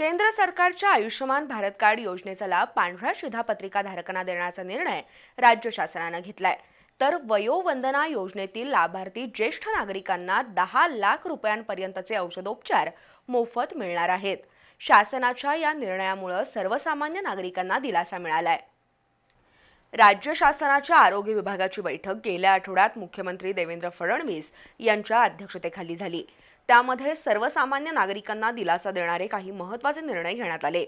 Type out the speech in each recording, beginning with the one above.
केंद्र सरकारच्या आयुष्यमान भारत कार्ड योजनेचा लाभ पांढऱ्या शिधापत्रिका धारकांना देण्याचा निर्णय राज्य शासनाने घेतलाय। तर वयोवंदना योजनेतील लाभार्थी ज्येष्ठ नागरिकांना 10 लाख रुपयांपर्यंतचे औषधोपचार मोफत मिळणार आहेत। शासनाच्या या निर्णयामुळे सर्वसामान्य नागरिकांना दिलासा मिळालाय। राज्य शासनाच्या आरोग्य विभागाची बैठक गेल्या आठवड्यात मुख्यमंत्री देवेंद्र फडणवीस यांच्या अध्यक्षतेखाली झाली। त्यामध्ये सर्वसामान्य नागरिकांना दिलासा देणारे काही महत्त्वाचे निर्णय घेण्यात आले।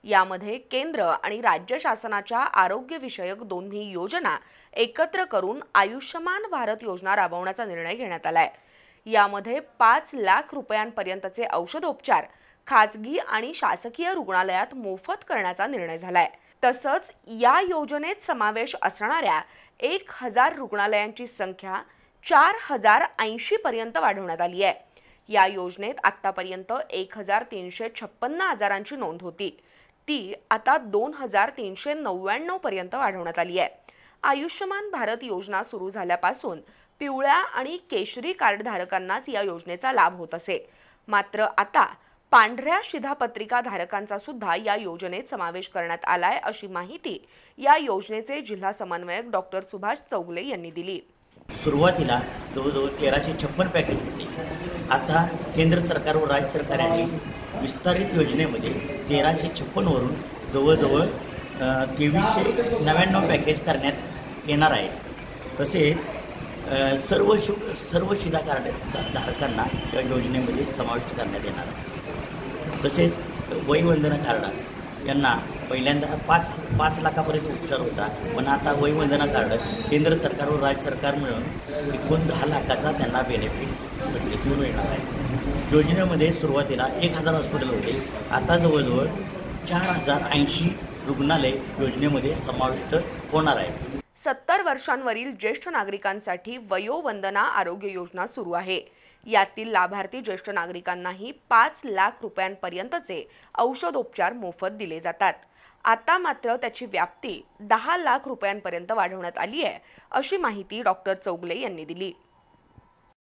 यामध्ये केंद्र आणि राज्य शासनाच्या आरोग्य विषयक दोन्ही योजना एकत्र करून आयुष्यमान भारत योजना राबवण्याचा निर्णय घेण्यात आलाय। यामध्ये 5 लाख रुपयांपर्यंतचे औषधोपचार खासगी आणि शासकीय रुग्णालयात मोफत करण्याचा निर्णय झालाय। तसंच या योजनेत समावेश असणाऱ्या 1000 रुग्णालयांची संख्या 4080 पर्यंत वाढवण्यात आली आहे। या योजनेत आतापर्यंत 1356 आजारांची नोंद होती, ती आता 2399 पर्यंत वाढवण्यात आली आहे। आयुष्यमान भारत योजना सुरू झाल्यापासून पिवळ्या आणि केशरी कार्ड धारकांनाच या योजनेचा लाभ होत असे, मात्र आता पांढऱ्या शिधापत्रिका धारकांचा सुद्धा या योजनेत समावेश करण्यात आलाय, अशी माहिती या योजनेचे जिल्हा समन्वयक डॉक्टर सुभाष चौगले यांनी दिली। सुरुवातीला जवळजवळ 1356 पॅकेज होते। आता केंद्र सरकार व राज्य सरकारने विस्तारित योजनेमध्ये 1356 वरून जवळजवळ 2399 पॅकेज करण्यात येणार आहे। तसेच सर्व शिधा कार्ड धारकांना या योजनेमध्ये समाविष्ट करण्यात येणार आहे। तसेच वयोवंदना कार्ड यांना पहिल्यांदा 5 लाखापर्यंत उपचार होता, पण आता वयोवंदना कार्ड केंद्र सरकार व राज्य सरकार मिळून एकूण 10 लाखाचा त्यांना बेनिफिट मिळणार आहे। योजनेमध्ये सुरुवातीला 1000 हॉस्पिटल होते, आता जवळजवळ 4080 रुग्णालय योजनेमध्ये समाविष्ट होणार आहे। 70 वर्षांवरील ज्येष्ठ नागरिकांसाठी वयोवंदना आरोग्य योजना सुरू आहे। यातील लाभार्थी ज्येष्ठ नागरिकांनाही 5 लाख रुपयांपर्यंतचे औषधोपचार मोफत दिले जातात। आता मात्र त्याची व्याप्ती 10 लाख रुपयांपर्यंत वाढवण्यात आली आहे, अशी माहिती डॉक्टर चौगले यांनी दिली।